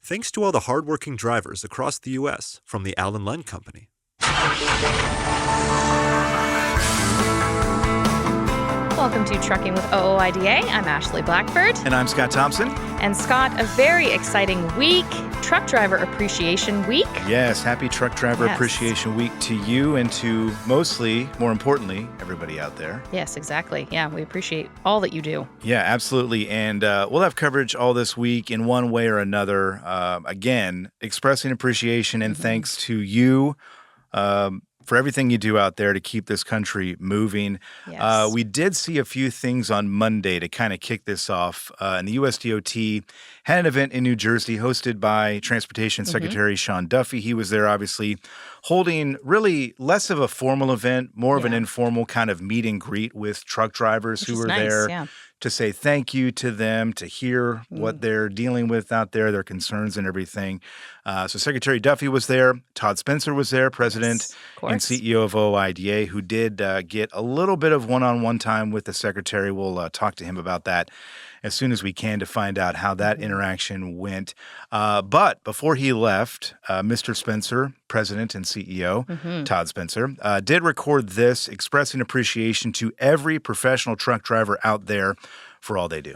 Thanks to all the hardworking drivers across the U.S. from the Allen Len Company. Welcome to Trucking with OOIDA. I'm Ashley Blackford. And I'm Scott Thompson. And Scott, a very exciting week, Truck Driver Appreciation Week. Yes, happy Truck Driver Appreciation Week to you and to mostly, more importantly, everybody out there. Yes, exactly. Yeah, we appreciate all that you do. Yeah, absolutely. And we'll have coverage all this week in one way or another. Again, expressing appreciation and thanks to you for everything you do out there to keep this country moving. Yes. We did see a few things on Monday to kind of kick this off. And the USDOT had an event in New Jersey hosted by Transportation Secretary Sean Duffy. He was there, obviously, holding really less of a formal event, more of an informal kind of meet and greet with truck drivers who were there to say thank you to them, to hear what they're dealing with out there, their concerns and everything. So Secretary Duffy was there. Todd Spencer was there, President and CEO of OOIDA, who did get a little bit of one-on-one time with the Secretary. We'll talk to him about that as soon as we can to find out how that interaction went. But before he left, Mr. Spencer, President and CEO, Todd Spencer, did record this, expressing appreciation to every professional truck driver out there for all they do.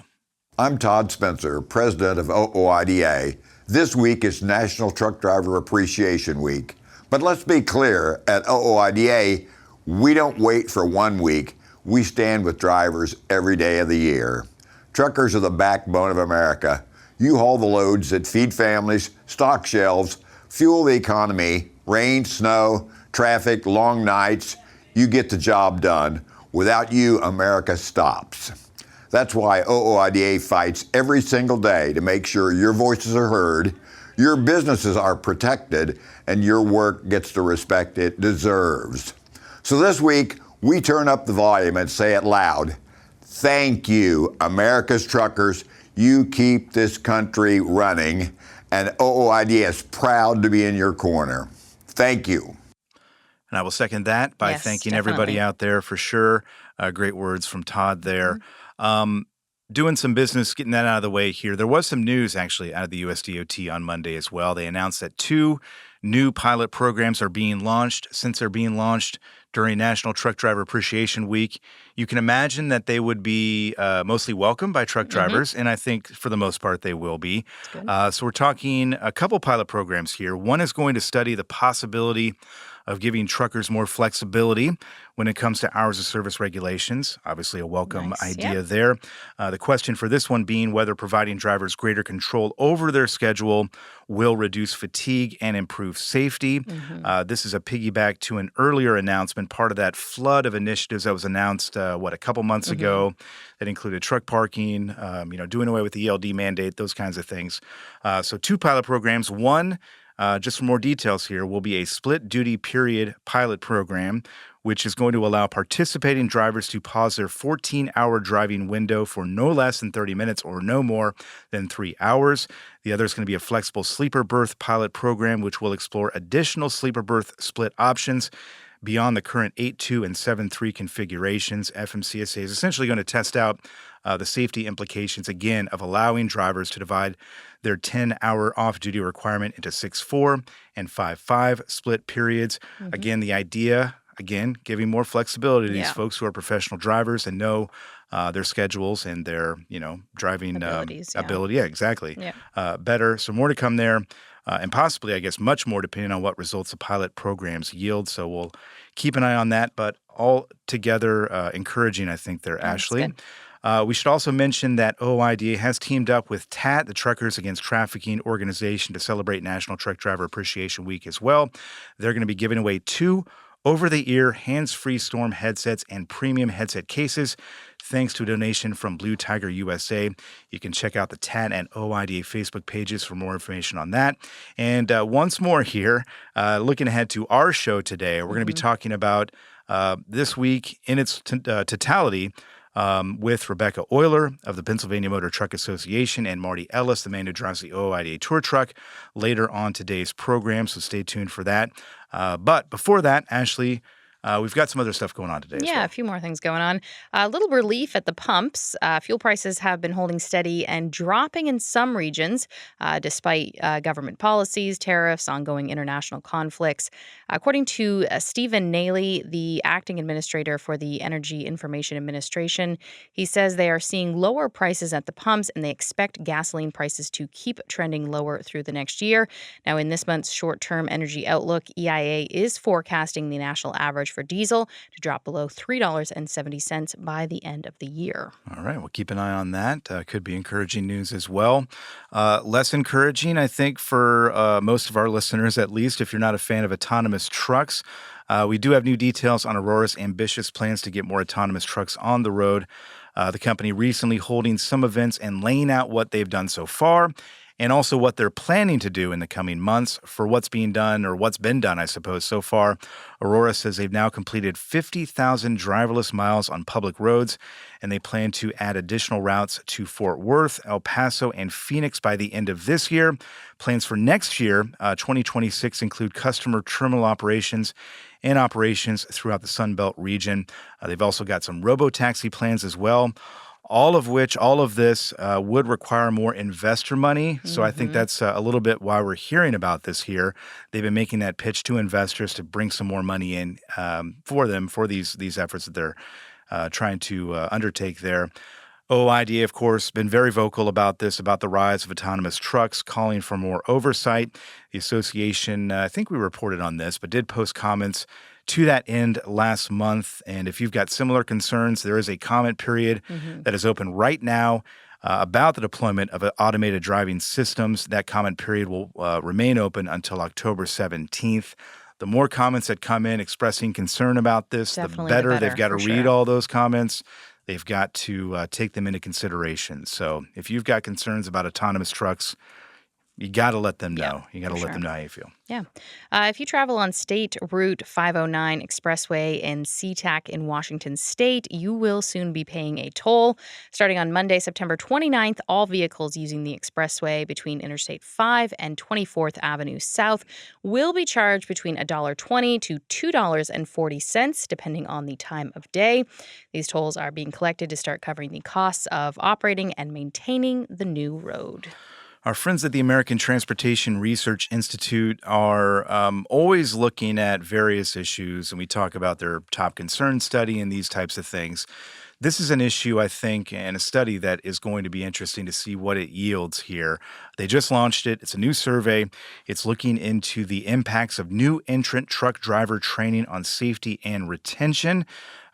I'm Todd Spencer, President of OOIDA. This week is National Truck Driver Appreciation Week. But let's be clear, at OOIDA, we don't wait for 1 week. We stand with drivers every day of the year. Truckers are the backbone of America. You haul the loads that feed families, stock shelves, fuel the economy, rain, snow, traffic, long nights. You get the job done. Without you, America stops. That's why OOIDA fights every single day to make sure your voices are heard, your businesses are protected, and your work gets the respect it deserves. So this week, we turn up the volume and say it loud. Thank you, America's truckers. You keep this country running, and OOIDA is proud to be in your corner. Thank you. And I will second that by thanking everybody out there for sure. Great words from Todd there. Doing some business, getting that out of the way here. There was some news actually out of the USDOT on Monday as well. They announced that 2 new pilot programs are being launched. Since they're being launched during National Truck Driver Appreciation Week, you can imagine that they would be mostly welcomed by truck drivers, and I think for the most part they will be. So we're talking a couple pilot programs here. One is going to study the possibility of giving truckers more flexibility when it comes to hours of service regulations. Obviously a welcome idea there. The question for this one being whether providing drivers greater control over their schedule will reduce fatigue and improve safety. This is a piggyback to an earlier announcement, part of that flood of initiatives that was announced, a couple months ago that included truck parking, doing away with the ELD mandate, those kinds of things. So 2 pilot programs. One, just for more details here, will be a split duty period pilot program, which is going to allow participating drivers to pause their 14-hour driving window for no less than 30 minutes or no more than 3 hours. The other is going to be a flexible sleeper berth pilot program, which will explore additional sleeper berth split options beyond the current 8.2 and 7.3 configurations. FMCSA is essentially going to test out the safety implications, again, of allowing drivers to divide their 10-hour off-duty requirement into 6.4 and 5.5 split periods. Again, the idea, giving more flexibility to these folks who are professional drivers and know their schedules and their, driving ability. Yeah, exactly. Better. So more to come there. And possibly, I guess, much more depending on what results the pilot programs yield. So we'll keep an eye on that. But all together, encouraging, I think, there, Ashley. We should also mention that OOIDA has teamed up with TAT, the Truckers Against Trafficking organization, to celebrate National Truck Driver Appreciation Week as well. They're going to be giving away 2 over-the-ear hands-free Storm headsets and premium headset cases, thanks to a donation from Blue Tiger USA. You can check out the TAT and OOIDA Facebook pages for more information on that. And once more here, looking ahead to our show today, we're going to be talking about this week in its totality with Rebecca Oyler of the Pennsylvania Motor Truck Association and Marty Ellis, the man who drives the OOIDA Tour Truck, later on today's program, so stay tuned for that. But before that, Ashley, We've got some other stuff going on today as well. Yeah, a few more things going on. A little relief at the pumps. Fuel prices have been holding steady and dropping in some regions, despite government policies, tariffs, ongoing international conflicts. According to Stephen Naley, the acting administrator for the Energy Information Administration, he says they are seeing lower prices at the pumps and they expect gasoline prices to keep trending lower through the next year. Now, in this month's short-term energy outlook, EIA is forecasting the national average for diesel to drop below $3.70 by the end of the year. All right, we'll keep an eye on that. Could be encouraging news as well. Less encouraging, I think, for most of our listeners, at least, if you're not a fan of autonomous trucks. We do have new details on Aurora's ambitious plans to get more autonomous trucks on the road. The company recently holding some events and laying out what they've done so far, and also what they're planning to do in the coming months for what's being done, or what's been done, I suppose, so far. Aurora says they've now completed 50,000 driverless miles on public roads, and they plan to add additional routes to Fort Worth, El Paso, and Phoenix by the end of this year. Plans for next year, 2026, include customer terminal operations and operations throughout the Sun Belt region. They've also got some robo-taxi plans as well. All of this would require more investor money. So I think that's a little bit why we're hearing about this here. They've been making that pitch to investors to bring some more money in for them, for these efforts that they're trying to undertake there. OOIDA, of course, been very vocal about this, about the rise of autonomous trucks, calling for more oversight. The association, I think we reported on this, but did post comments to that end last month. And if you've got similar concerns, there is a comment period that is open right now about the deployment of automated driving systems. That comment period will remain open until October 17th. The more comments that come in expressing concern about this, the better. They've got to read all those comments. They've got to take them into consideration. So if you've got concerns about autonomous trucks, you got to let them know. You got to let them know how you feel. Yeah. If you travel on State Route 509 Expressway in SeaTac in Washington State, you will soon be paying a toll. Starting on Monday, September 29th, all vehicles using the expressway between Interstate 5 and 24th Avenue South will be charged between $1.20 to $2.40, depending on the time of day. These tolls are being collected to start covering the costs of operating and maintaining the new road. Our friends at the American Transportation Research Institute are always looking at various issues, and we talk about their top concern study and these types of things. This is an issue, I think, and a study that is going to be interesting to see what it yields here. They just launched it. It's a new survey. It's looking into the impacts of new entrant truck driver training on safety and retention.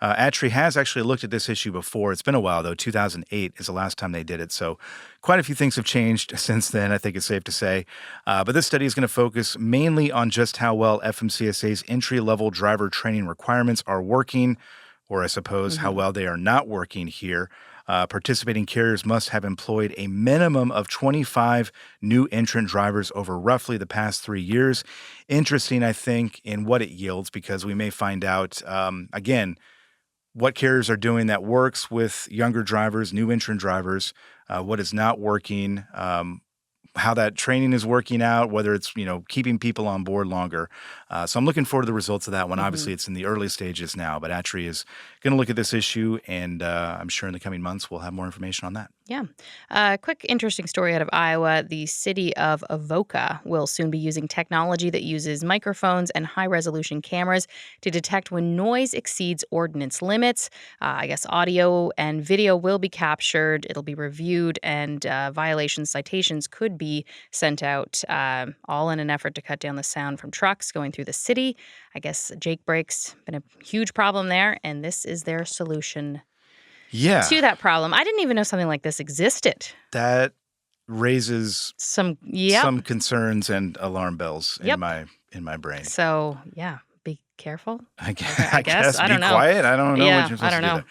ATRI has actually looked at this issue before. It's been a while, though. 2008 is the last time they did it. So quite a few things have changed since then, I think it's safe to say. But this study is going to focus mainly on just how well FMCSA's entry-level driver training requirements are working, or I suppose how well they are not working here. Participating carriers must have employed a minimum of 25 new entrant drivers over roughly the past 3 years. Interesting, I think, in what it yields, because we may find out, again, what carriers are doing that works with younger drivers, new entrant drivers, what is not working, how that training is working out, whether it's, keeping people on board longer. So I'm looking forward to the results of that one. Obviously, it's in the early stages now, but ATRI is going to look at this issue, and I'm sure in the coming months we'll have more information on that. Yeah. Quick, interesting story out of Iowa. The city of Avoca will soon be using technology that uses microphones and high-resolution cameras to detect when noise exceeds ordinance limits. I guess audio and video will be captured. It'll be reviewed, and violation citations could be sent out, all in an effort to cut down the sound from trucks going through the city. I guess Jake brakes been a huge problem there, and this is their solution to that problem. I didn't even know something like this existed. That raises some concerns and alarm bells in my brain. So, be careful. I guess I don't know. Be quiet. I don't know what you're supposed to do there.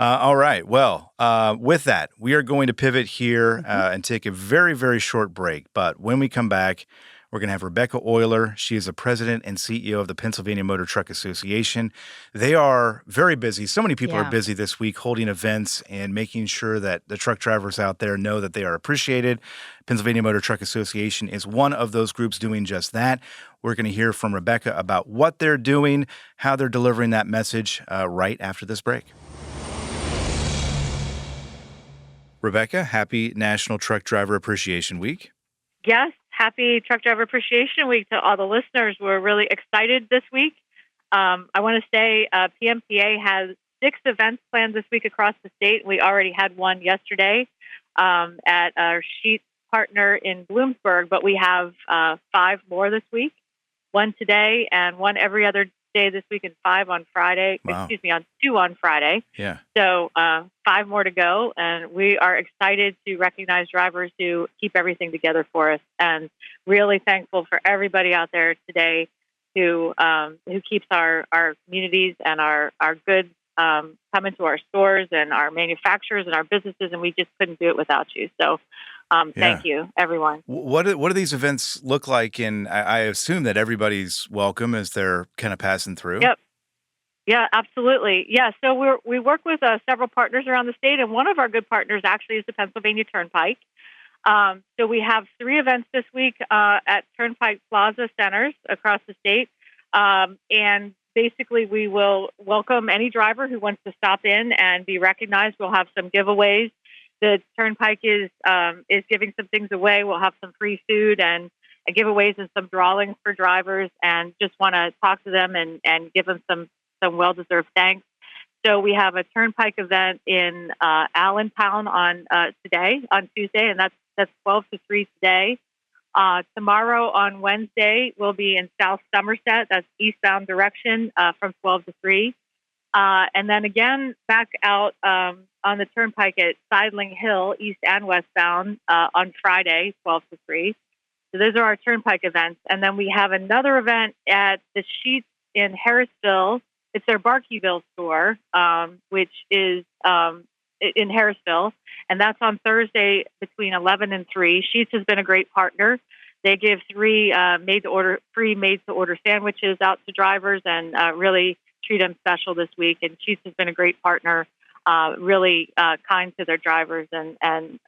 All right. Well, with that, we are going to pivot here and take a very, very short break. But when we come back, We're going to have Rebecca Oyler. She is the president and CEO of the Pennsylvania Motor Truck Association. They are very busy. So many people are busy this week holding events and making sure that the truck drivers out there know that they are appreciated. Pennsylvania Motor Truck Association is one of those groups doing just that. We're going to hear from Rebecca about what they're doing, how they're delivering that message right after this break. Rebecca, happy National Truck Driver Appreciation Week. Yes, happy Truck Driver Appreciation Week to all the listeners. We're really excited this week. I want to say PMTA has 6 events planned this week across the state. We already had one yesterday at our sheet partner in Bloomsburg, but we have 5 more this week, 1 today and 1 every other day this week and 5 on Friday. Wow. 2 on Friday. Yeah. So 5 more to go, and we are excited to recognize drivers who keep everything together for us, and really thankful for everybody out there today who keeps our communities and our goods coming to our stores and our manufacturers and our businesses, and we just couldn't do it without you. So thank you, everyone. What do these events look like? And I assume that everybody's welcome as they're kind of passing through. Yep. Yeah, absolutely. Yeah, so we work with several partners around the state, and one of our good partners actually is the Pennsylvania Turnpike. So we have 3 events this week at Turnpike Plaza centers across the state, and basically we will welcome any driver who wants to stop in and be recognized. We'll have some giveaways. The Turnpike is giving some things away. We'll have some free food and giveaways and some drawings for drivers, and just want to talk to them and give them some well-deserved thanks. So we have a Turnpike event in Allentown on Tuesday, and that's 12 to 3 today. Tomorrow on Wednesday, we'll be in South Somerset. That's eastbound direction from 12 to 3. And then again, back out on the Turnpike at Sidling Hill, east and westbound, on Friday, 12 to 3. So those are our Turnpike events. And then we have another event at the Sheets in Harrisville. It's their Barkeyville store, which is in Harrisville. And that's on Thursday between 11 and 3. Sheets has been a great partner. They give 3 free made-to-order sandwiches out to drivers, and really treat them special this week. And Sheets has been a great partner, really kind to their drivers and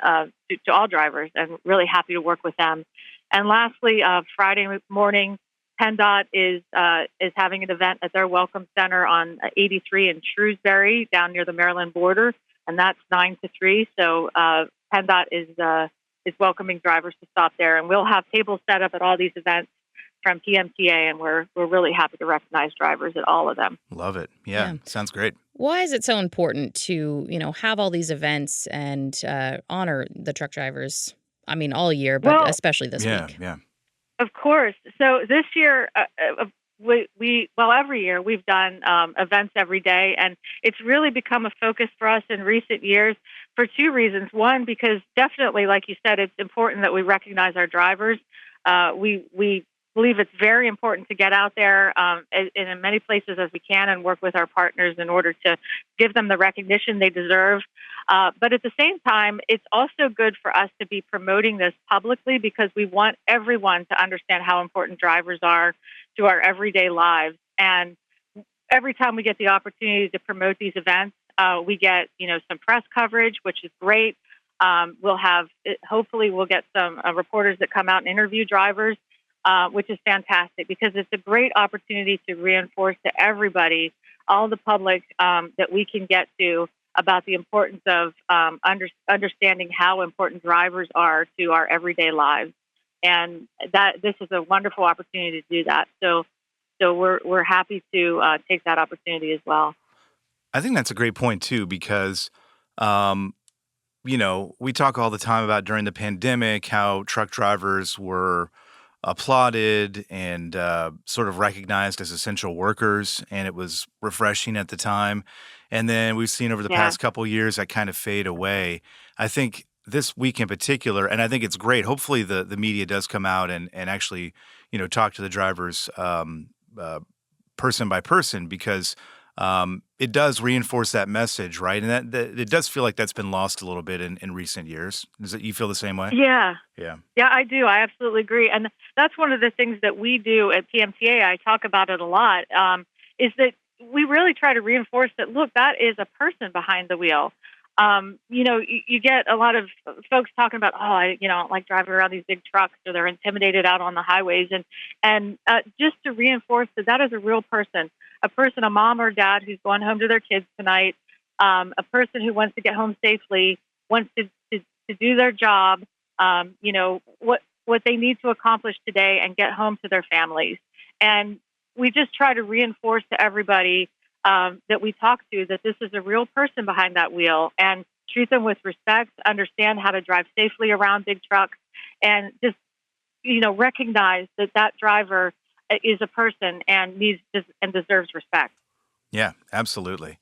to all drivers, and really happy to work with them. And lastly, Friday morning, PennDOT is having an event at their Welcome Center on 83 in Shrewsbury, down near the Maryland border, and that's 9 to 3. So PennDOT is welcoming drivers to stop there, and we'll have tables set up at all these events from PMTA, and we're really happy to recognize drivers at all of them. Love it. Yeah. Sounds great. Why is it so important to have all these events and honor the truck drivers? I mean, all year, but especially this week. Yeah. Of course. So this year, every year we've done events every day, and it's really become a focus for us in recent years for 2 reasons. One, because definitely, like you said, it's important that we recognize our drivers. We believe it's very important to get out there in as many places as we can and work with our partners in order to give them the recognition they deserve. But at the same time, it's also good for us to be promoting this publicly, because we want everyone to understand how important drivers are to our everyday lives. And every time we get the opportunity to promote these events, we get some press coverage, which is great. Hopefully we'll get some reporters that come out and interview drivers, which is fantastic, because it's a great opportunity to reinforce to everybody, all the public, that we can get to about the importance of understanding how important drivers are to our everyday lives, and that this is a wonderful opportunity to do that. So we're happy to take that opportunity as well. I think that's a great point too, because we talk all the time about during the pandemic how truck drivers were applauded and sort of recognized as essential workers, and it was refreshing at the time. And then we've seen over the past couple of years that kind of fade away. I think this week in particular, and I think it's great. Hopefully the media does come out and actually talk to the drivers person by person, because it does reinforce that message, right? And that it does feel like that's been lost a little bit in recent years. Is it you feel the same way? Yeah. Yeah. Yeah, I do. I absolutely agree. And that's one of the things that we do at PMTA. I talk about it a lot, is that we really try to reinforce that, look, that is a person behind the wheel. You get a lot of folks talking about, I don't like driving around these big trucks, or they're intimidated out on the highways. And just to reinforce that that is a real person, a mom or dad who's going home to their kids tonight, a person who wants to get home safely, wants to do their job, what they need to accomplish today and get home to their families. And we just try to reinforce to everybody that we talk to that this is a real person behind that wheel, and treat them with respect, understand how to drive safely around big trucks, and just, recognize that that driver is a person and deserves respect. Yeah, absolutely.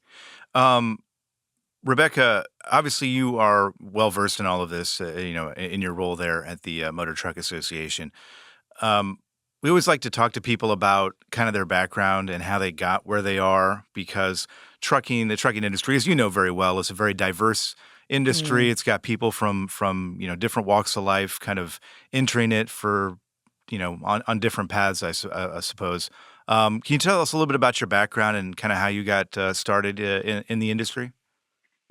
Rebecca, obviously you are well versed in all of this, in your role there at the Motor Truck Association. We always like to talk to people about kind of their background and how they got where they are, because the trucking industry, as you know very well, is a very diverse industry. It's got people from different walks of life kind of entering it for, on different paths, I suppose. Can you tell us a little bit about your background and kind of how you got started in the industry?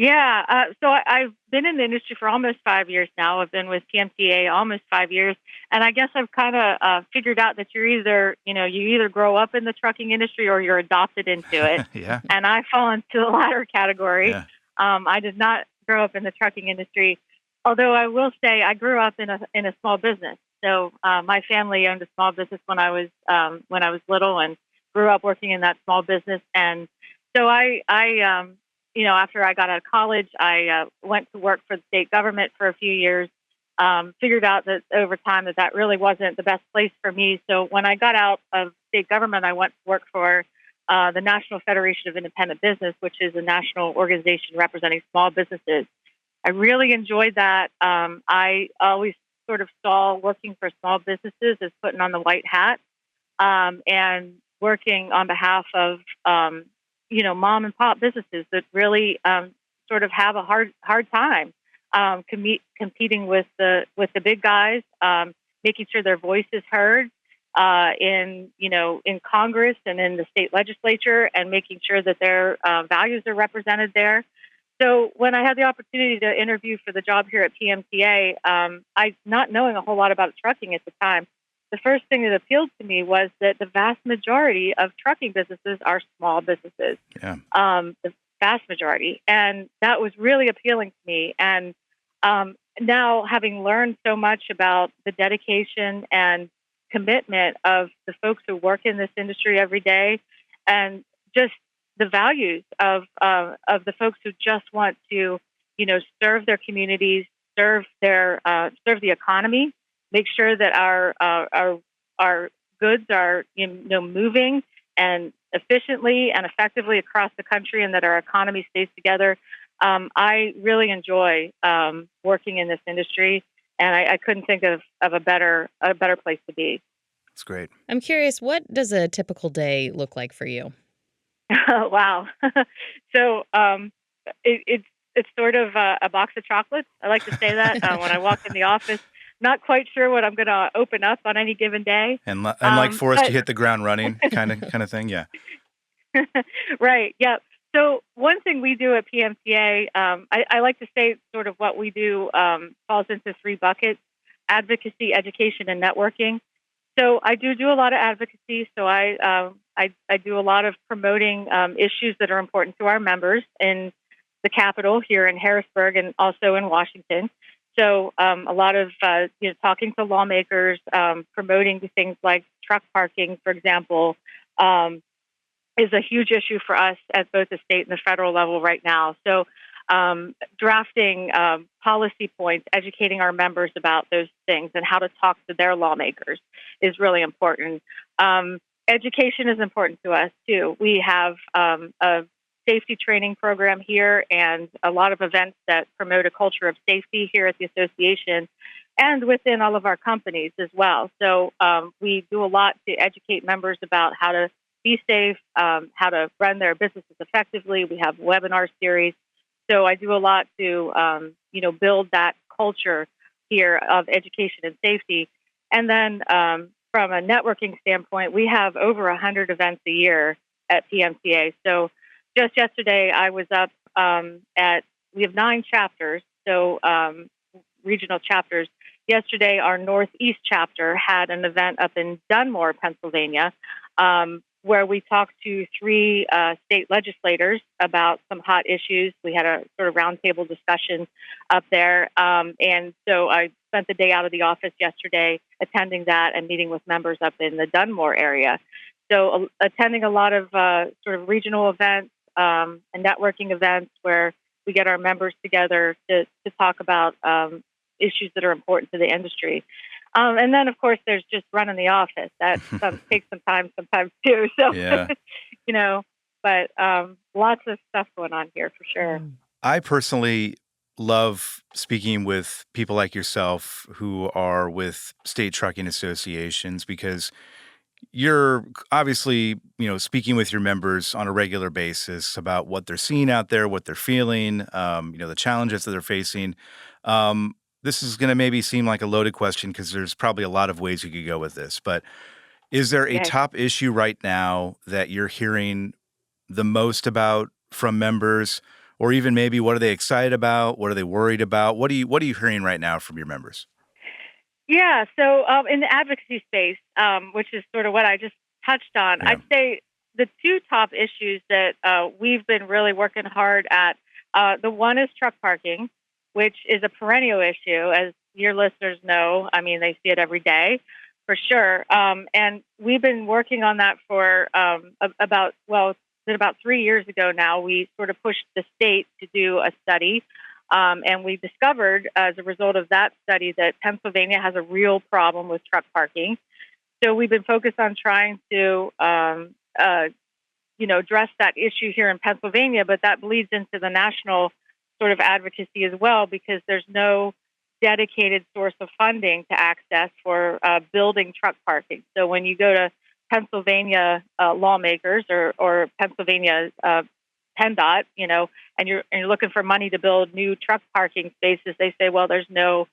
Yeah, so I've been in the industry for almost 5 years now. I've been with PMTA almost 5 years, and I guess I've kind of figured out that you either grow up in the trucking industry or you're adopted into it. Yeah. And I fall into the latter category. Yeah. I did not grow up in the trucking industry, although I will say I grew up in a small business. So my family owned a small business when I was little, and grew up working in that small business. And so I after I got out of college, I went to work for the state government for a few years, figured out that over time that really wasn't the best place for me. So when I got out of state government, I went to work for the National Federation of Independent Business, which is a national organization representing small businesses. I really enjoyed that. I always sort of saw working for small businesses as putting on the white hat, and working on behalf of mom and pop businesses that really sort of have a hard time competing with the big guys, making sure their voice is heard in Congress and in the state legislature, and making sure that their values are represented there. So when I had the opportunity to interview for the job here at PMTA, I, not knowing a whole lot about trucking at the time, the first thing that appealed to me was that the vast majority of trucking businesses are small businesses. Yeah. The vast majority. And that was really appealing to me. And now, having learned so much about the dedication and commitment of the folks who work in this industry every day, and just the values of the folks who just want to, serve their communities, serve the economy, make sure that our goods are moving and efficiently and effectively across the country, and that our economy stays together. I really enjoy working in this industry, and I couldn't think of a better place to be. That's great. I'm curious, what does a typical day look like for you? Wow. So it's sort of a box of chocolates. I like to say that when I walk in the office. Not quite sure what I'm going to open up on any given day. And like Forrest, you hit the ground running kind of thing, yeah. Right, yeah. So one thing we do at PMTA, I like to say sort of what we do falls into three buckets: advocacy, education, and networking. So I do a lot of advocacy. So I do a lot of promoting issues that are important to our members in the Capitol here in Harrisburg and also in Washington. So a lot of talking to lawmakers, promoting things like truck parking, for example, is a huge issue for us at both the state and the federal level right now. So drafting policy points, educating our members about those things and how to talk to their lawmakers is really important. Education is important to us, too. We have a safety training program here and a lot of events that promote a culture of safety here at the association and within all of our companies as well. So we do a lot to educate members about how to be safe, how to run their businesses effectively. We have webinar series. So I do a lot to, build that culture here of education and safety. And then from a networking standpoint, we have over 100 events a year at PMCA. So just yesterday, I was up we have 9 chapters, so regional chapters. Yesterday, our Northeast chapter had an event up in Dunmore, Pennsylvania, where we talked to 3 state legislators about some hot issues. We had a sort of roundtable discussion up there. And so I spent the day out of the office yesterday attending that and meeting with members up in the Dunmore area. So attending a lot of sort of regional events and networking events where we get our members together to talk about issues that are important to the industry. And then, of course, there's just running the office. That takes some time sometimes, too. So, Yeah. But lots of stuff going on here for sure. I personally love speaking with people like yourself who are with state trucking associations because you're obviously, speaking with your members on a regular basis about what they're seeing out there, what they're feeling, the challenges that they're facing. This is going to maybe seem like a loaded question because there's probably a lot of ways you could go with this. But is there a top issue right now that you're hearing the most about from members, or even maybe what are they excited about? What are they worried about? What are you hearing right now from your members? Yeah, so in the advocacy space, which is sort of what I just touched on, I'd say the 2 top issues that we've been really working hard at, the one is truck parking, which is a perennial issue, as your listeners know. I mean, they see it every day, for sure. And we've been working on that for about 3 years ago now. We sort of pushed the state to do a study. And we discovered, as a result of that study, that Pennsylvania has a real problem with truck parking. So we've been focused on trying to, address that issue here in Pennsylvania, but that bleeds into the national sort of advocacy as well, because there's no dedicated source of funding to access for building truck parking. So when you go to Pennsylvania lawmakers or Pennsylvania PennDOT, and you're looking for money to build new truck parking spaces, they say, well, there's no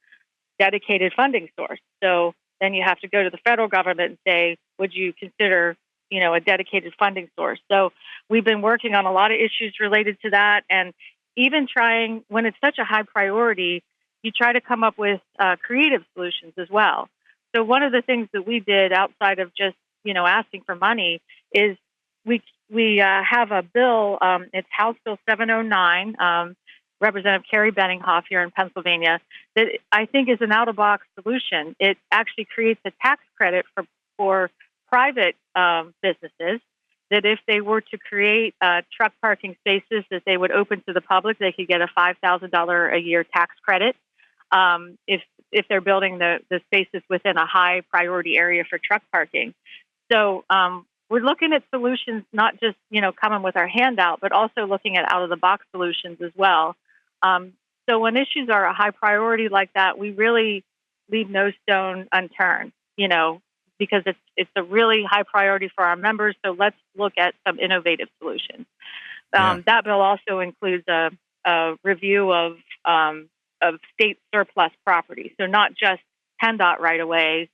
dedicated funding source. So then you have to go to the federal government and say, would you consider, a dedicated funding source? So we've been working on a lot of issues related to that, and even trying, when it's such a high priority, you try to come up with creative solutions as well. So one of the things that we did outside of just, asking for money is we have a bill, it's House Bill 709, Representative Carrie Benninghoff here in Pennsylvania, that I think is an out-of-box solution. It actually creates a tax credit for private businesses, that if they were to create truck parking spaces that they would open to the public, they could get a $5,000 a year tax credit if they're building the spaces within a high priority area for truck parking. So we're looking at solutions, not just, coming with our handout, but also looking at out-of-the-box solutions as well. So when issues are a high priority like that, we really leave no stone unturned, because it's a really high priority for our members. So let's look at some innovative solutions. That bill also includes a review of state surplus property. So not just PennDOT right-of-ways,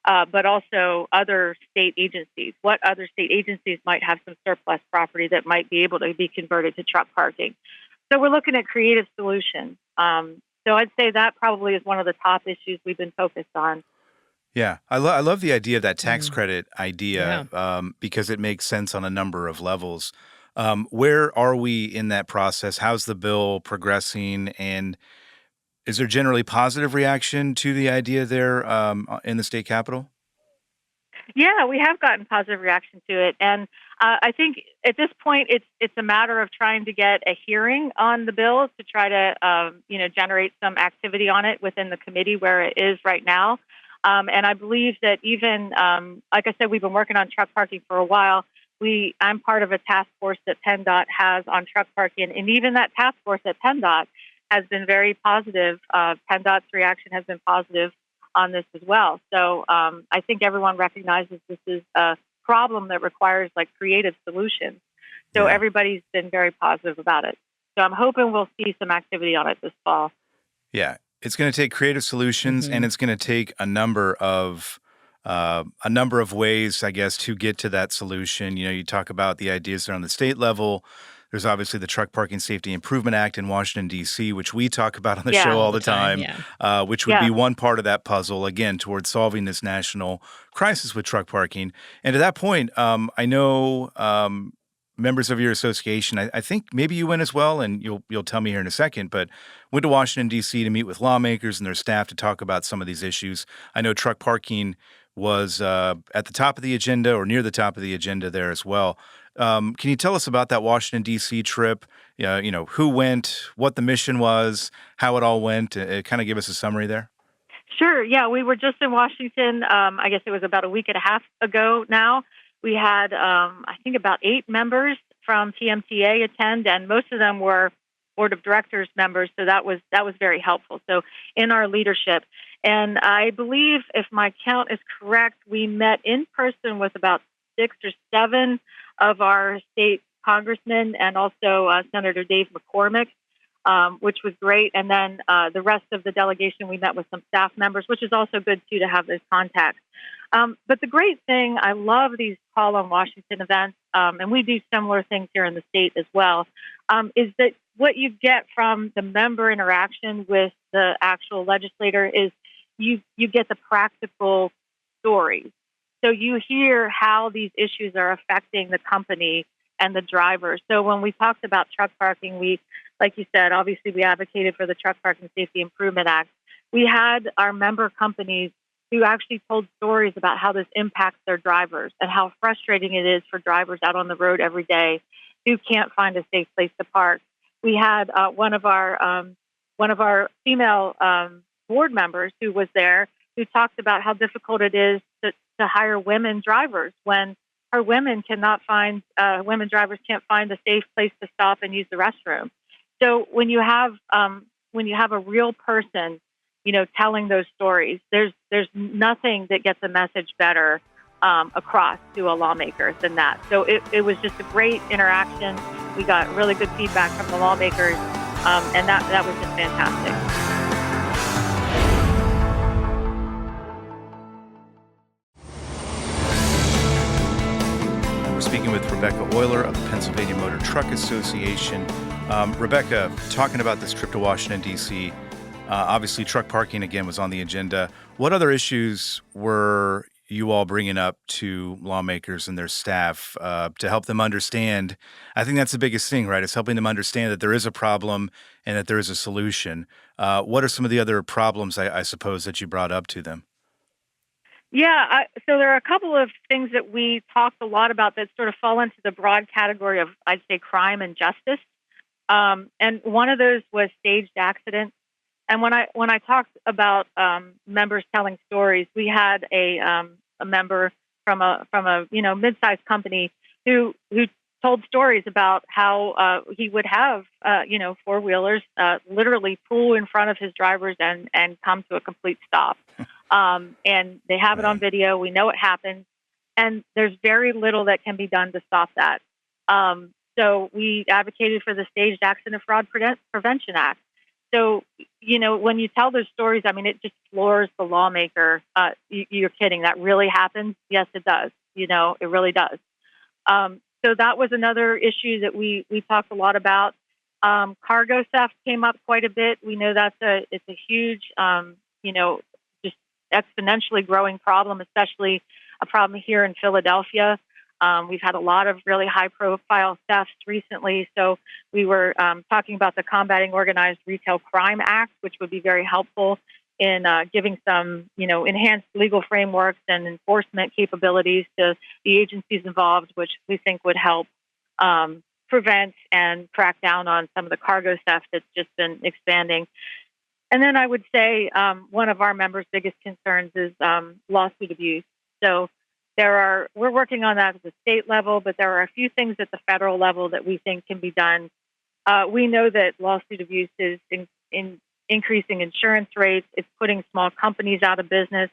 but also other state agencies. What other state agencies might have some surplus property that might be able to be converted to truck parking? So we're looking at creative solutions. So I'd say that probably is one of the top issues we've been focused on. Yeah, I love the idea of that tax credit idea because it makes sense on a number of levels. Where are we in that process? How's the bill progressing? And is there generally positive reaction to the idea there in the state capitol? Yeah, we have gotten positive reaction to it. And I think at this point, it's a matter of trying to get a hearing on the bill to try to, generate some activity on it within the committee where it is right now. And I believe that even, like I said, we've been working on truck parking for a while. I'm part of a task force that PennDOT has on truck parking. And even that task force at PennDOT has been very positive. PennDOT's reaction has been positive on this as well. So I think everyone recognizes this is a problem that requires like creative solutions. So everybody's been very positive about it. So I'm hoping we'll see some activity on it this fall. Yeah, it's going to take creative solutions, and it's going to take a number of ways, I guess, to get to that solution. You know, you talk about the ideas that are on the state level. There's obviously the Truck Parking Safety Improvement Act in Washington, D.C., which we talk about on the show all the time, which would be one part of that puzzle, again, towards solving this national crisis with truck parking. And to that point, I know members of your association, I think maybe you went as well, and you'll tell me here in a second, but went to Washington, D.C. to meet with lawmakers and their staff to talk about some of these issues. I know truck parking was at the top of the agenda or near the top of the agenda there as well. Can you tell us about that Washington, D.C. trip? You know, who went, what the mission was, how it all went? Kind of give us a summary there. Sure. Yeah, we were just in Washington. I guess it was about a week and a half ago now. We had, I think, about 8 members from TMTA attend, and most of them were board of directors members. So that was very helpful. So in our leadership, and I believe, if my count is correct, we met in person with about 6 or 7 of our state congressmen and also Senator Dave McCormick, which was great. And then the rest of the delegation, we met with some staff members, which is also good, too, to have those contacts. But the great thing, I love these Call on Washington events, and we do similar things here in the state as well, is that what you get from the member interaction with the actual legislator is you get the practical stories. So you hear how these issues are affecting the company and the drivers. So when we talked about truck parking, we, like you said, obviously we advocated for the Truck Parking Safety Improvement Act. We had our member companies who actually told stories about how this impacts their drivers and how frustrating it is for drivers out on the road every day who can't find a safe place to park. We had one of our female board members who was there who talked about how difficult it is to hire women drivers when our women women drivers can't find a safe place to stop and use the restroom. So when you have a real person, you know, telling those stories, there's nothing that gets a message better across to a lawmaker than that. So it was just a great interaction. We got really good feedback from the lawmakers, and that was just fantastic. We're speaking with Rebecca Oyler of the Pennsylvania Motor Truck Association. Rebecca, talking about this trip to Washington, D.C., obviously truck parking, again, was on the agenda. What other issues were you all bringing up to lawmakers and their staff to help them understand? I think that's the biggest thing, right? It's helping them understand that there is a problem and that there is a solution. What are some of the other problems, I suppose, that you brought up to them? Yeah, so there are a couple of things that we talked a lot about that sort of fall into the broad category of, I'd say, crime and justice. And one of those was staged accidents. And when I talked about members telling stories, we had a member from a mid-sized company who told stories about how he would have four-wheelers literally pull in front of his drivers and come to a complete stop. And they have it on video. We know it happens, and there's very little that can be done to stop that. So we advocated for the Staged Accident Fraud Prevention Act. So, when you tell those stories, I mean, it just floors the lawmaker. You're kidding. That really happens? Yes, it does. It really does. So that was another issue that we talked a lot about. Cargo theft came up quite a bit. We know it's a huge, just exponentially growing problem, especially a problem here in Philadelphia. We've had a lot of really high-profile thefts recently, so we were talking about the Combating Organized Retail Crime Act, which would be very helpful in giving some, enhanced legal frameworks and enforcement capabilities to the agencies involved, which we think would help prevent and crack down on some of the cargo theft that's just been expanding. And then I would say one of our members' biggest concerns is lawsuit abuse. So we're working on that at the state level, but there are a few things at the federal level that we think can be done. We know that lawsuit abuse is increasing insurance rates. It's putting small companies out of business.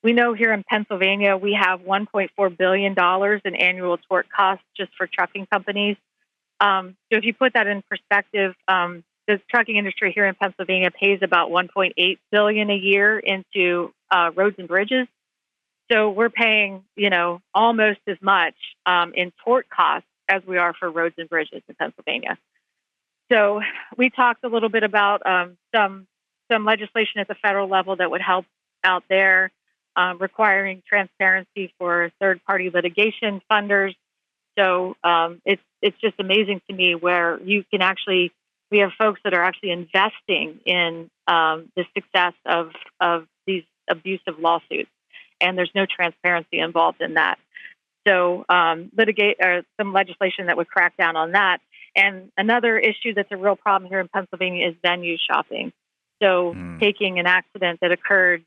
We know here in Pennsylvania we have $1.4 billion in annual tort costs just for trucking companies. So if you put that in perspective, the trucking industry here in Pennsylvania pays about $1.8 billion a year into roads and bridges. So we're paying, almost as much in tort costs as we are for roads and bridges in Pennsylvania. So we talked a little bit about some legislation at the federal level that would help out there, requiring transparency for third-party litigation funders. So it's just amazing to me where you can actually, we have folks that are actually investing in the success of these abusive lawsuits, and there's no transparency involved in that. So some legislation that would crack down on that. And another issue that's a real problem here in Pennsylvania is venue shopping. So taking an accident that occurred,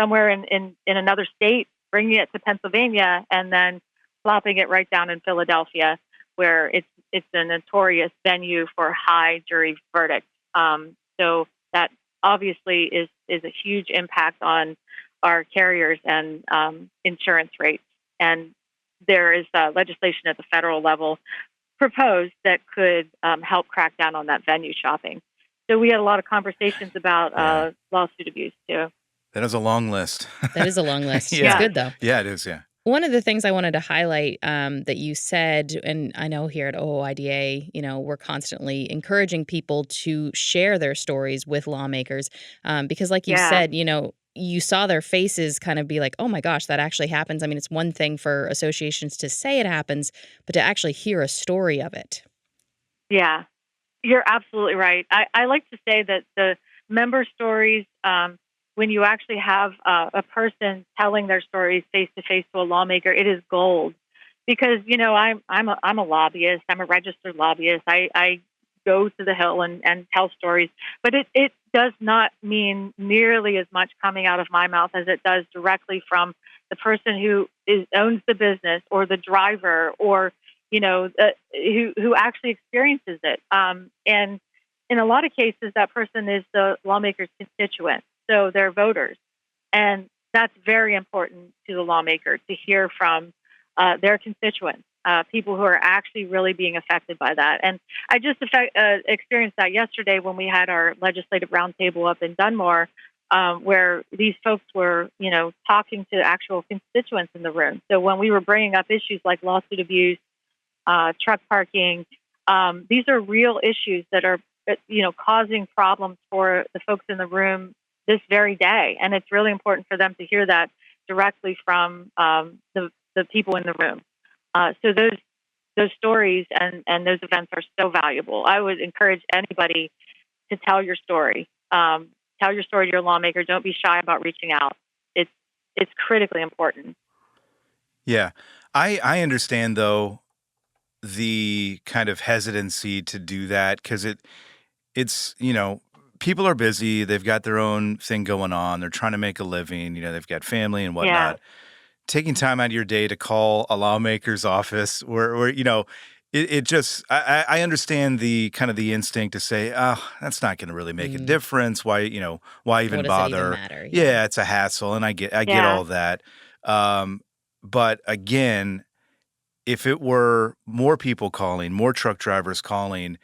somewhere in another state, bringing it to Pennsylvania, and then plopping it right down in Philadelphia, where it's a notorious venue for high jury verdicts. So that obviously is a huge impact on our carriers and insurance rates. And there is legislation at the federal level proposed that could help crack down on that venue shopping. So we had a lot of conversations about lawsuit abuse too. That is a long list. That is a long list. Yeah. It's good though. Yeah, it is. Yeah. One of the things I wanted to highlight that you said, and I know here at OOIDA, we're constantly encouraging people to share their stories with lawmakers because like you said, you saw their faces kind of be like, oh my gosh, that actually happens. I mean, it's one thing for associations to say it happens, but to actually hear a story of it. Yeah, you're absolutely right. I like to say that the member stories, when you actually have a person telling their stories face to face to a lawmaker, it is gold. Because I'm a lobbyist. I'm a registered lobbyist. I go to the Hill and tell stories, but it does not mean nearly as much coming out of my mouth as it does directly from the person who owns the business or the driver or who actually experiences it. And in a lot of cases, that person is the lawmaker's constituent. So they're voters. And that's very important to the lawmaker to hear from their constituents, people who are actually really being affected by that. And I just experienced that yesterday when we had our legislative roundtable up in Dunmore, where these folks were, talking to actual constituents in the room. So when we were bringing up issues like lawsuit abuse, truck parking, these are real issues that are, causing problems for the folks in the room this very day. And it's really important for them to hear that directly from the people in the room. So those stories and those events are so valuable. I would encourage anybody to tell your story. Tell your story to your lawmaker. Don't be shy about reaching out. It's critically important. Yeah. I understand, though, the kind of hesitancy to do that because it's people are busy. They've got their own thing going on. They're trying to make a living. They've got family and whatnot. Yeah. Taking time out of your day to call a lawmaker's office where it just, I understand the kind of the instinct to say, oh, that's not going to really make a difference. Why even what does bother? It even matter? Yeah, it's a hassle. And I get all that. But again, if it were more people calling, more truck drivers calling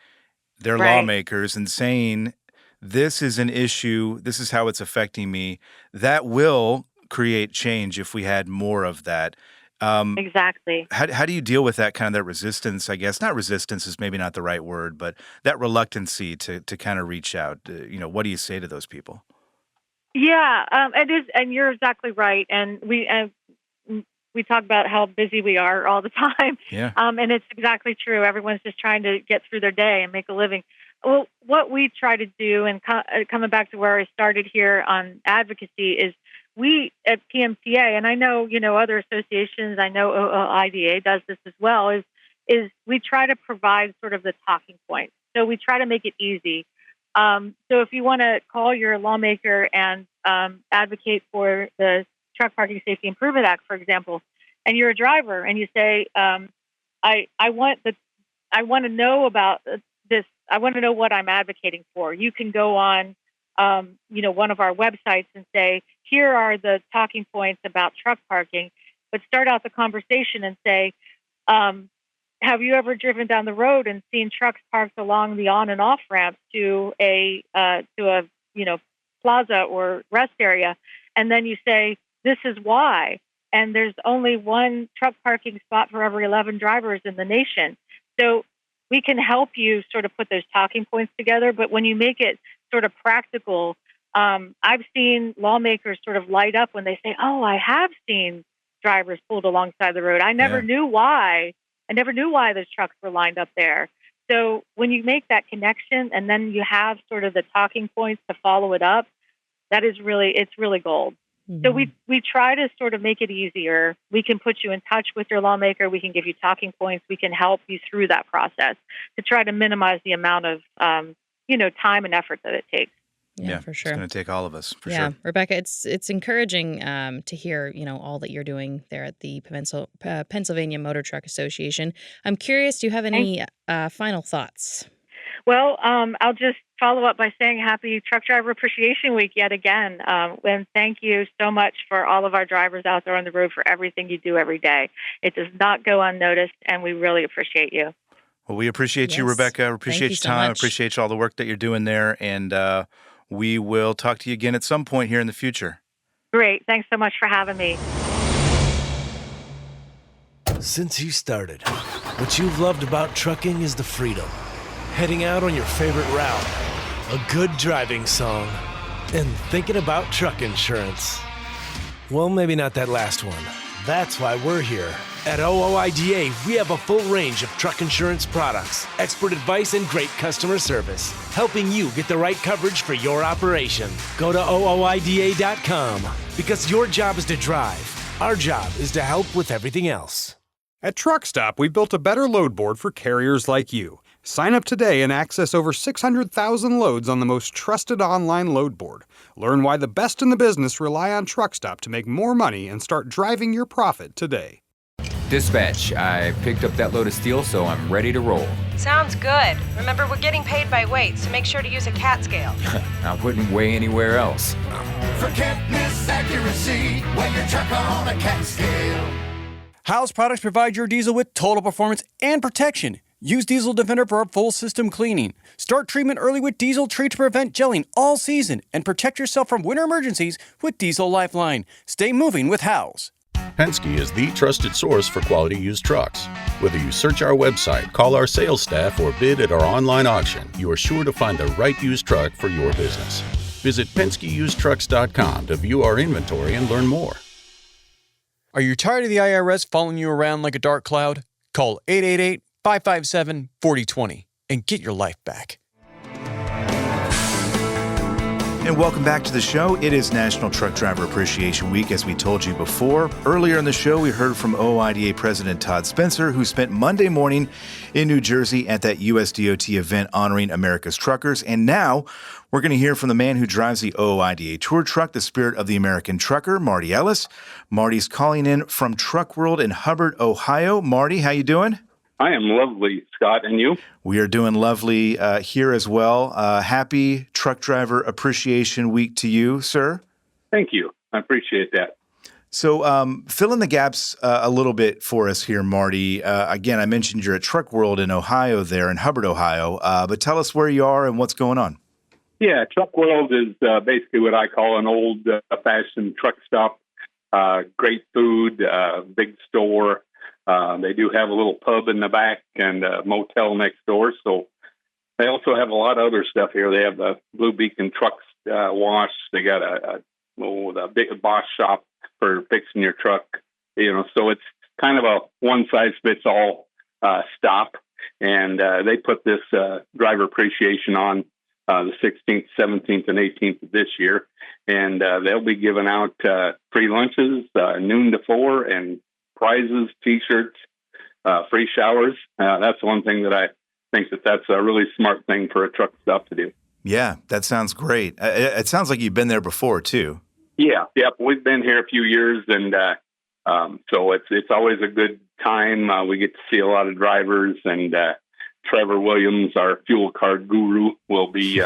their lawmakers and saying, this is an issue, this is how it's affecting me, that will create change if we had more of that. Exactly. How do you deal with that kind of that resistance, I guess? Not resistance is maybe not the right word, but that reluctancy to kind of reach out. What do you say to those people? Yeah, it is, and you're exactly right. And we talk about how busy we are all the time. Yeah. And it's exactly true. Everyone's just trying to get through their day and make a living. Well, what we try to do, and coming back to where I started here on advocacy, is we at PMTA, and I know other associations, I know OOIDA does this as well, is we try to provide sort of the talking point. So we try to make it easy. So if you want to call your lawmaker and advocate for the Truck Parking Safety Improvement Act, for example, and you're a driver and you say, I want to know about this. I want to know what I'm advocating for. You can go on one of our websites and say, here are the talking points about truck parking, but start out the conversation and say, have you ever driven down the road and seen trucks parked along the on and off ramps to a plaza or rest area? And then you say, this is why. And there's only one truck parking spot for every 11 drivers in the nation. So we can help you sort of put those talking points together. But when you make it sort of practical, I've seen lawmakers sort of light up when they say, oh, I have seen drivers pulled alongside the road. I never knew why. I never knew why those trucks were lined up there. So when you make that connection and then you have sort of the talking points to follow it up, it's really gold. Mm-hmm. So we try to sort of make it easier. We can put you in touch with your lawmaker. We can give you talking points. We can help you through that process to try to minimize the amount of, time and effort that it takes. Yeah, for sure. It's going to take all of us, for sure. Rebecca, it's encouraging to hear, all that you're doing there at the Pennsylvania Motor Truck Association. I'm curious, do you have any final thoughts? Well, I'll just follow up by saying happy Truck Driver Appreciation Week yet again. And thank you so much for all of our drivers out there on the road for everything you do every day. It does not go unnoticed, and we really appreciate you. Well, we appreciate you, Rebecca. Appreciate your time. Appreciate all the work that you're doing there. And we will talk to you again at some point here in the future. Great. Thanks so much for having me. Since you started, what you've loved about trucking is the freedom. Heading out on your favorite route, a good driving song, and thinking about truck insurance. Well, maybe not that last one. That's why we're here. At OOIDA, we have a full range of truck insurance products, expert advice, and great customer service, helping you get the right coverage for your operation. Go to OOIDA.com, because your job is to drive. Our job is to help with everything else. At Truck Stop, we've built a better load board for carriers like you. Sign up today and access over 600,000 loads on the most trusted online load board. Learn why the best in the business rely on Truck Stop to make more money and start driving your profit today. Dispatch, I picked up that load of steel, so I'm ready to roll. Sounds good. Remember, we're getting paid by weight, so make sure to use a CAT scale. I wouldn't weigh anywhere else. Forget misaccuracy when your truck on a CAT scale. House products provide your diesel with total performance and protection. Use Diesel Defender for a full system cleaning. Start treatment early with Diesel Treat to prevent gelling all season and protect yourself from winter emergencies with Diesel Lifeline. Stay moving with House. Penske is the trusted source for quality used trucks. Whether you search our website, call our sales staff, or bid at our online auction, you are sure to find the right used truck for your business. Visit PenskeUsedTrucks.com to view our inventory and learn more. Are you tired of the IRS following you around like a dark cloud? Call 888-557-4020 and get your life back. And welcome back to the show. It is National Truck Driver Appreciation Week, as we told you before. Earlier in the show, we heard from OOIDA President Todd Spencer, who spent Monday morning in New Jersey at that USDOT event honoring America's truckers. And now we're going to hear from the man who drives the OOIDA tour truck, the spirit of the American trucker, Marty Ellis. Marty's calling in from Truck World in Hubbard, Ohio. Marty, how you doing? I am lovely, Scott, and you? We are doing lovely here as well. Happy Truck Driver Appreciation Week to you, sir. Thank you. I appreciate that. So fill in the gaps a little bit for us here, Marty. Again, I mentioned you're at Truck World in Ohio there, in Hubbard, Ohio. But tell us where you are and what's going on. Yeah, Truck World is basically what I call an old-fashioned truck stop. Great food, big store. They do have a little pub in the back and a motel next door. So they also have a lot of other stuff here. They have the Blue Beacon Trucks wash. They got a big Bosch shop for fixing your truck. So it's kind of a one-size-fits-all stop. And they put this driver appreciation on the 16th, 17th, and 18th of this year. And they'll be giving out free lunches, noon to 4, and prizes, T-shirts, free showers. That's one thing that I think that's a really smart thing for a truck stop to do. Yeah, that sounds great. It sounds like you've been there before, too. Yeah, yep. We've been here a few years, and so it's always a good time. We get to see a lot of drivers, and Trevor Williams, our fuel card guru, will be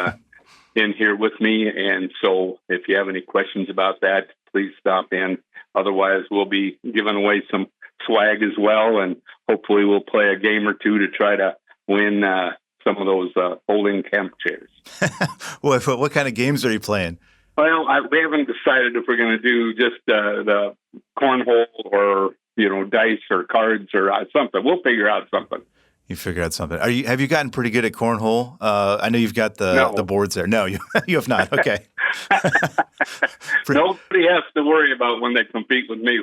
in here with me. And so if you have any questions about that, please stop in. Otherwise, we'll be giving away some swag as well. And hopefully we'll play a game or two to try to win some of those folding camp chairs. What kind of games are you playing? Well, we haven't decided if we're going to do just the cornhole or, dice or cards or something. We'll figure out something. You figure out something. Have you gotten pretty good at cornhole? I know you've got the boards there. No, you have not. Okay. Nobody has to worry about when they compete with me.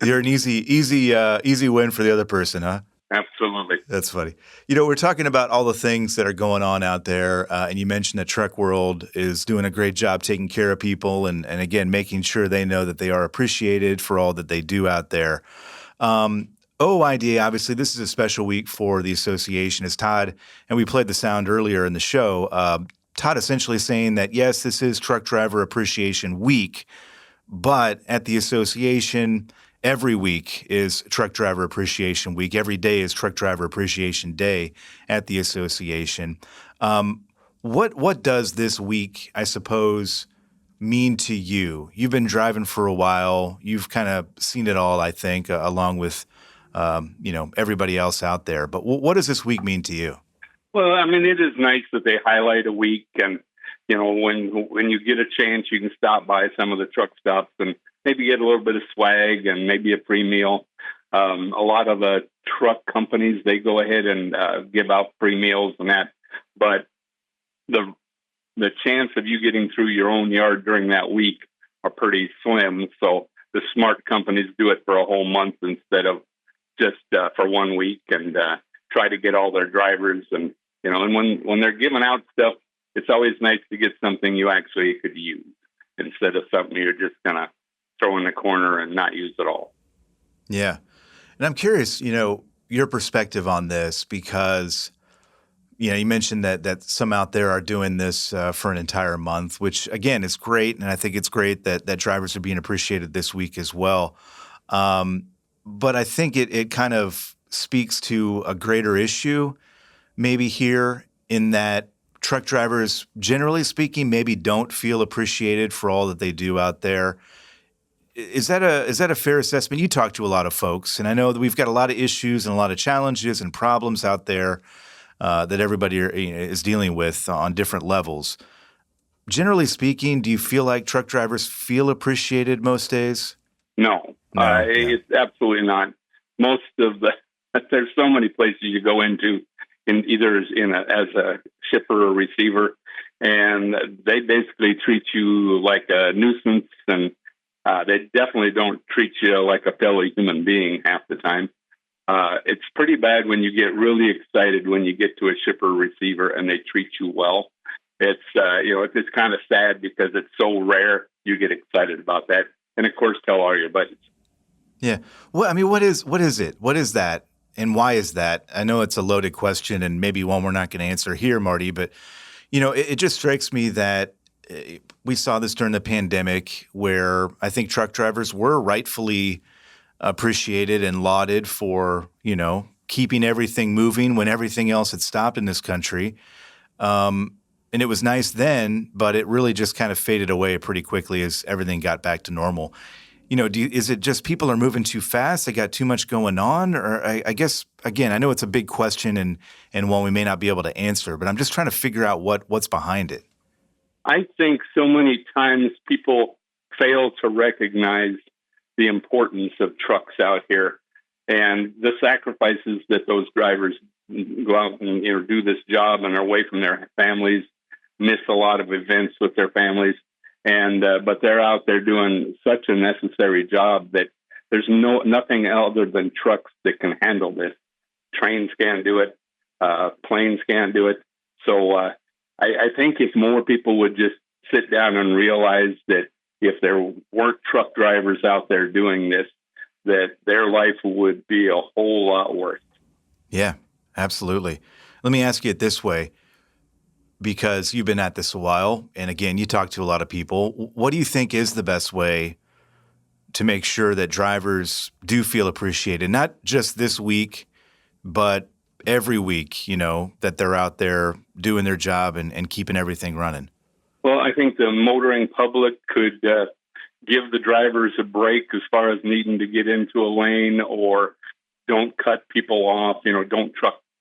You're an easy win for the other person, huh? Absolutely. That's funny. We're talking about all the things that are going on out there, and you mentioned that Truck World is doing a great job taking care of people and again, making sure they know that they are appreciated for all that they do out there. OOIDA, obviously, this is a special week for the association, as Todd, and we played the sound earlier in the show, Todd essentially saying that, yes, this is Truck Driver Appreciation Week, but at the association, every week is Truck Driver Appreciation Week. Every day is Truck Driver Appreciation Day at the association. What does this week, I suppose, mean to you? You've been driving for a while. You've kind of seen it all, I think, along with everybody else out there. But what does this week mean to you? Well, I mean, it is nice that they highlight a week, and when you get a chance, you can stop by some of the truck stops and maybe get a little bit of swag and maybe a free meal. A lot of the truck companies, they go ahead and give out free meals and that, but the chance of you getting through your own yard during that week are pretty slim. So the smart companies do it for a whole month instead of just for 1 week, and try to get all their drivers. And when they're giving out stuff, it's always nice to get something you actually could use instead of something you're just gonna throw in the corner and not use at all. Yeah, and I'm curious, your perspective on this, because you mentioned that some out there are doing this for an entire month, which again is great, and I think it's great that drivers are being appreciated this week as well. But I think it kind of speaks to a greater issue maybe here, in that truck drivers, generally speaking, maybe don't feel appreciated for all that they do out there. Is that a fair assessment? You talk to a lot of folks, and I know that we've got a lot of issues and a lot of challenges and problems out there that everybody is dealing with on different levels. Generally speaking, do you feel like truck drivers feel appreciated most days? No. It's absolutely not. Most of there's so many places you go into, as a shipper or receiver, and they basically treat you like a nuisance, and they definitely don't treat you like a fellow human being half the time. It's pretty bad when you get really excited when you get to a shipper or receiver and they treat you well. It's it's kind of sad because it's so rare you get excited about that. And of course, tell all your buddies. Yeah. Well, I mean, what is it? What is that? And why is that? I know it's a loaded question and maybe one we're not going to answer here, Marty, but, it just strikes me that we saw this during the pandemic, where I think truck drivers were rightfully appreciated and lauded for, keeping everything moving when everything else had stopped in this country. And it was nice then, but it really just kind of faded away pretty quickly as everything got back to normal. Is it just people are moving too fast? They got too much going on? Or I guess, again, I know it's a big question and one we may not be able to answer, but I'm just trying to figure out what's behind it. I think so many times people fail to recognize the importance of trucks out here and the sacrifices that those drivers go out and do this job and are away from their families, miss a lot of events with their families. And but they're out there doing such a necessary job that there's nothing other than trucks that can handle this. Trains can't do it. Planes can't do it. So I think if more people would just sit down and realize that if there weren't truck drivers out there doing this, that their life would be a whole lot worse. Yeah, absolutely. Let me ask you it this way, because you've been at this a while, and again, you talk to a lot of people. What do you think is the best way to make sure that drivers do feel appreciated? Not just this week, but every week, that they're out there doing their job and keeping everything running. Well, I think the motoring public could give the drivers a break as far as needing to get into a lane, or don't cut people off. Don't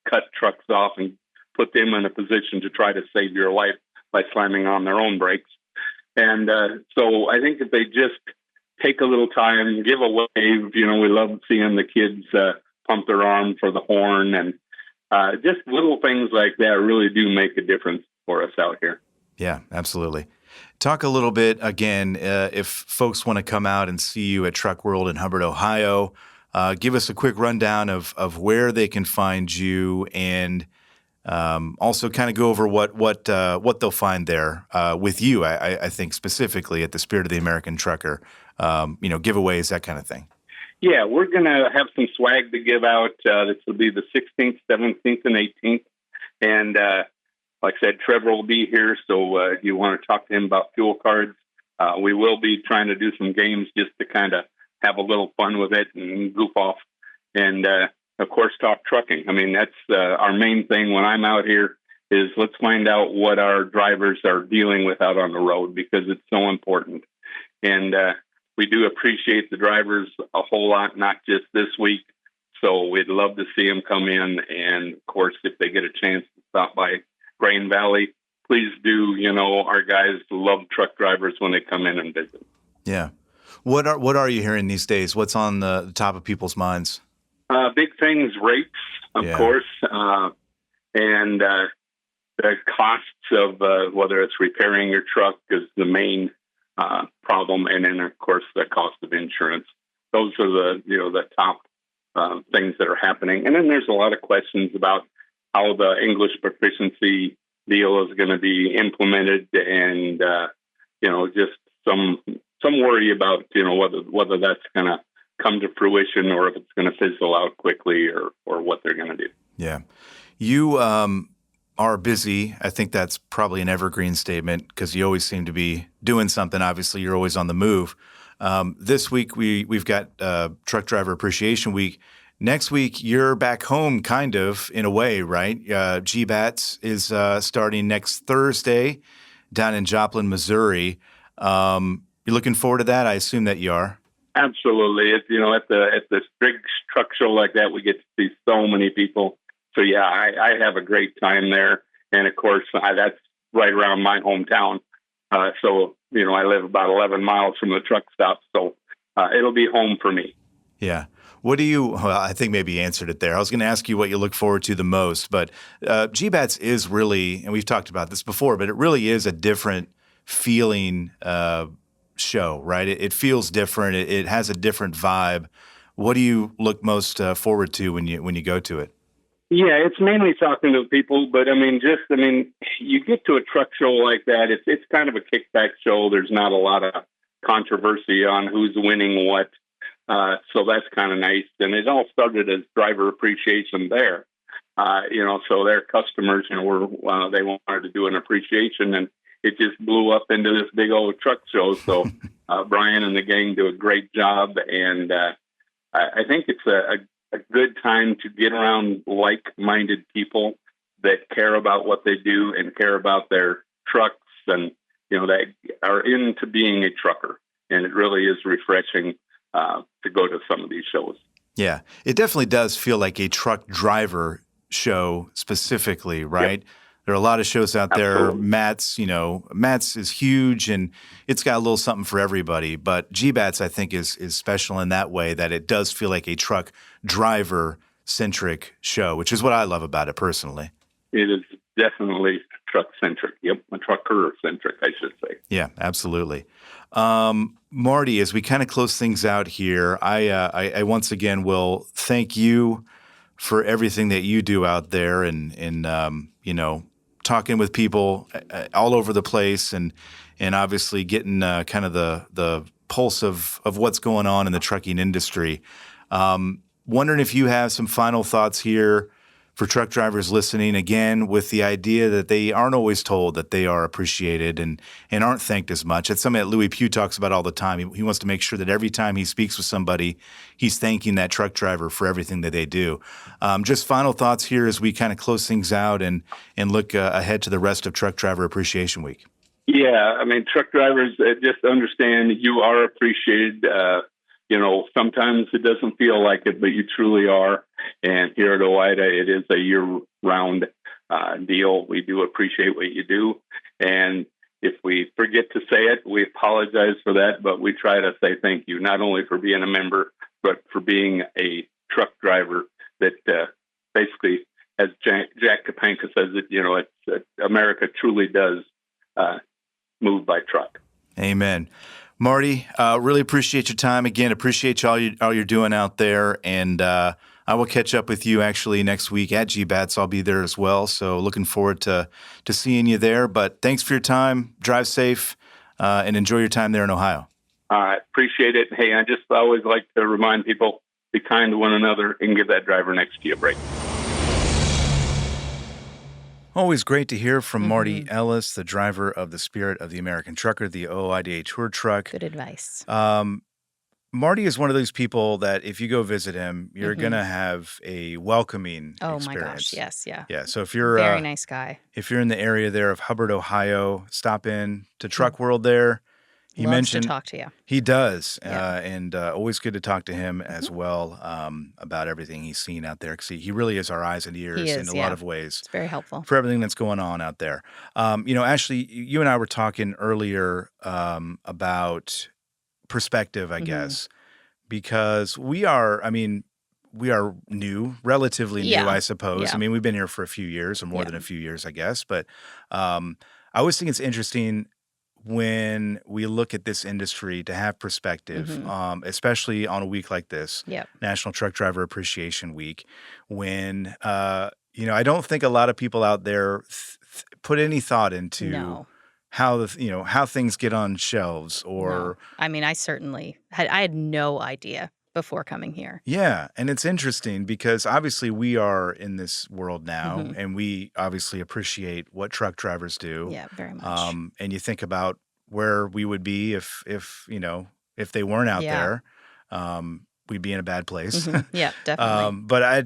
cut trucks off and put them in a position to try to save your life by slamming on their own brakes. And so I think if they just take a little time, give a wave, we love seeing the kids pump their arm for the horn, and just little things like that really do make a difference for us out here. Yeah, absolutely. Talk a little bit, again, if folks want to come out and see you at Truck World in Hubbard, Ohio, give us a quick rundown of where they can find you, and also kind of go over what they'll find there with you, I think, specifically at the Spirit of the American Trucker, giveaways, that kind of thing. Yeah, we're going to have some swag to give out. This will be the 16th, 17th, and 18th. And like I said, Trevor will be here, so if you want to talk to him about fuel cards, we will be trying to do some games just to kind of have a little fun with it and goof off. And, of course, talk trucking. I mean, that's our main thing when I'm out here is let's find out what our drivers are dealing with out on the road, because it's so important. And we do appreciate the drivers a whole lot, not just this week. So we'd love to see them come in. And, of course, if they get a chance to stop by Grain Valley, please do. Our guys love truck drivers when they come in and visit. Yeah. What are you hearing these days? What's on the top of people's minds? Big things, rates, of course, and the costs of whether it's repairing your truck is the main problem, and then of course the cost of insurance. Those are the top things that are happening. And then there's a lot of questions about how the English proficiency deal is going to be implemented, and just some worry about whether that's going to come to fruition or if it's going to fizzle out quickly or what they're going to do. Yeah. You are busy. I think that's probably an evergreen statement because you always seem to be doing something. Obviously, you're always on the move. This week, we've got Truck Driver Appreciation Week. Next week, you're back home, kind of, in a way, right? GBATS is starting next Thursday down in Joplin, Missouri. You're looking forward to that? I assume that you are. Absolutely. At the big truck show like that, we get to see so many people. So yeah, I have a great time there, and of course that's right around my hometown. So I live about 11 miles from the truck stop, so it'll be home for me. Yeah. Well, I think maybe you answered it there. I was going to ask you what you look forward to the most, but GBATS is really, and we've talked about this before, but it really is a different feeling show, right? It feels different. It has a different vibe. What do you look most forward to when you go to it? Yeah, it's mainly talking to people, but you get to a truck show like that, it's kind of a kickback show. There's not a lot of controversy on who's winning what. So that's kind of nice. And it all started as driver appreciation there. So their customers, they wanted to do an appreciation, and it just blew up into this big old truck show. So Brian and the gang do a great job. And I think it's a good time to get around like-minded people that care about what they do and care about their trucks, and, that are into being a trucker. And it really is refreshing to go to some of these shows. Yeah, it definitely does feel like a truck driver show specifically, right? Yep. There are a lot of shows out there. Matt's is huge, and it's got a little something for everybody. But GBATS, I think, is special in that way that it does feel like a truck driver-centric show, which is what I love about it personally. It is definitely truck-centric. Yep, a trucker-centric, I should say. Yeah, absolutely. Marty, as we kind of close things out here, I once again will thank you for everything that you do out there, and talking with people all over the place, and obviously getting kind of the pulse of what's going on in the trucking industry. Wondering if you have some final thoughts here for truck drivers listening, again, with the idea that they aren't always told that they are appreciated and aren't thanked as much. It's something that Louis Pugh talks about all the time. He wants to make sure that every time he speaks with somebody, he's thanking that truck driver for everything that they do. Just final thoughts here as we kind of close things out and look ahead to the rest of Truck Driver Appreciation Week. Yeah, I mean, truck drivers just understand you are appreciated. Sometimes it doesn't feel like it, but you truly are. And here at OOIDA, it is a year-round deal. We do appreciate what you do. And if we forget to say it, we apologize for that, but we try to say thank you, not only for being a member, but for being a truck driver that basically, as Jack Kapanka says it, America truly does move by truck. Amen. Marty, really appreciate your time. Again, appreciate all you're doing out there. And I will catch up with you actually next week at GBATS. I'll be there as well. So looking forward to seeing you there. But thanks for your time. Drive safe and enjoy your time there in Ohio. All right. Appreciate it. Hey, I just always like to remind people, be kind to one another and give that driver next to you a break. Always great to hear from Marty Ellis, the driver of the Spirit of the American Trucker, the OOIDA tour truck. Good advice. Marty is one of those people that if you go visit him, you're going to have a welcoming experience. Oh, my gosh. Yes. Yeah. Yeah. So if you're very nice guy. If you're in the area there of Hubbard, Ohio, stop in to Truck World there. He mentioned to talk to you. He does. And always good to talk to him as well about everything he's seen out there. Because he really is our eyes and ears in a lot of ways. It's very helpful. For everything that's going on out there. Ashley, you and I were talking earlier about perspective, I guess, because we are new, relatively new, I suppose. Yeah. I mean, we've been here for a few years or more than a few years, I guess. But I always think it's interesting when we look at this industry to have perspective, especially on a week like this, National Truck Driver Appreciation Week, when, I don't think a lot of people out there put any thought into how things get on shelves or. No. I mean, I certainly had no idea before coming here. Yeah. And it's interesting because obviously we are in this world now and we obviously appreciate what truck drivers do. Yeah, very much. And you think about where we would be if they weren't out there, we'd be in a bad place. Yeah, definitely. But I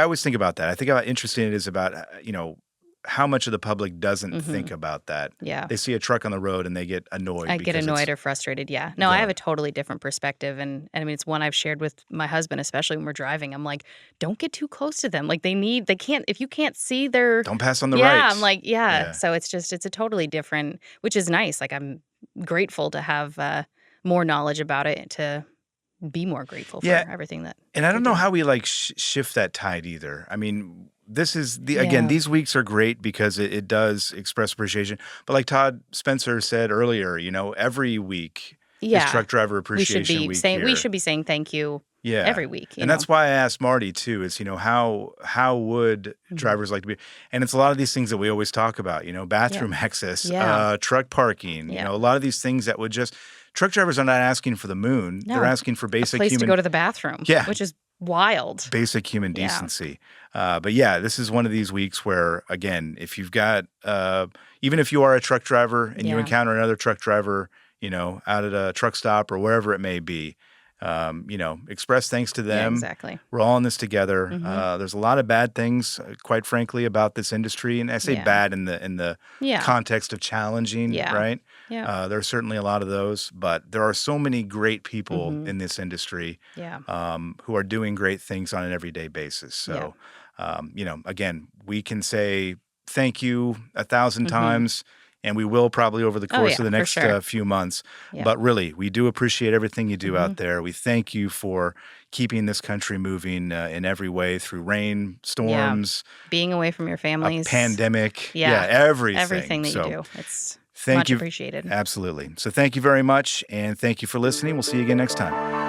always think about that. I think how interesting it is about, how much of the public doesn't think about that. Yeah. They see a truck on the road and they get annoyed. I get annoyed or frustrated, yeah. No, I have a totally different perspective. And I mean, it's one I've shared with my husband, especially when we're driving. I'm like, don't get too close to them. Like if you can't see their. Don't pass on the right. rights. I'm like, yeah. So it's a totally different, which is nice. Like I'm grateful to have more knowledge about it, to be more grateful for everything that. And I don't know how we shift that tide either. I mean, this is again, these weeks are great because it does express appreciation. But like Todd Spencer said earlier, every week is Truck Driver Appreciation Week. We should be saying thank you every week. And that's why I asked Marty too, is, how would drivers like to be? And it's a lot of these things that we always talk about, bathroom access, truck parking, a lot of these things that would just, truck drivers are not asking for the moon. No. They're asking for basic place to go to the bathroom, which is wild. Basic human decency. But yeah, this is one of these weeks where, again, if you've got, even if you are a truck driver and you encounter another truck driver, out at a truck stop or wherever it may be, express thanks to them. Yeah, exactly. We're all in this together. There's a lot of bad things, quite frankly, about this industry. And I say bad in the context of challenging, right? Yeah. There are certainly a lot of those, but there are so many great people in this industry who are doing great things on an everyday basis. So, again, we can say thank you 1,000 times. And we will probably over the course of the next few months. Yeah. But really, we do appreciate everything you do out there. We thank you for keeping this country moving in every way through rain, storms. Being away from your families. A pandemic. Everything. Everything that you do. It's much appreciated. Absolutely. So thank you very much. And thank you for listening. We'll see you again next time.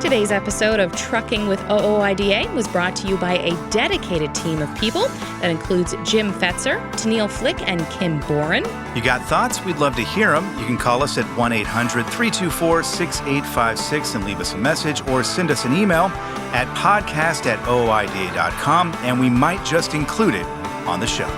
Today's episode of Trucking with OOIDA was brought to you by a dedicated team of people that includes Jim Fetzer, Tennille Flick, and Kim Boren. You got thoughts? We'd love to hear them. You can call us at 1-800-324-6856 and leave us a message, or send us an email at podcast@ooida.com, and we might just include it on the show.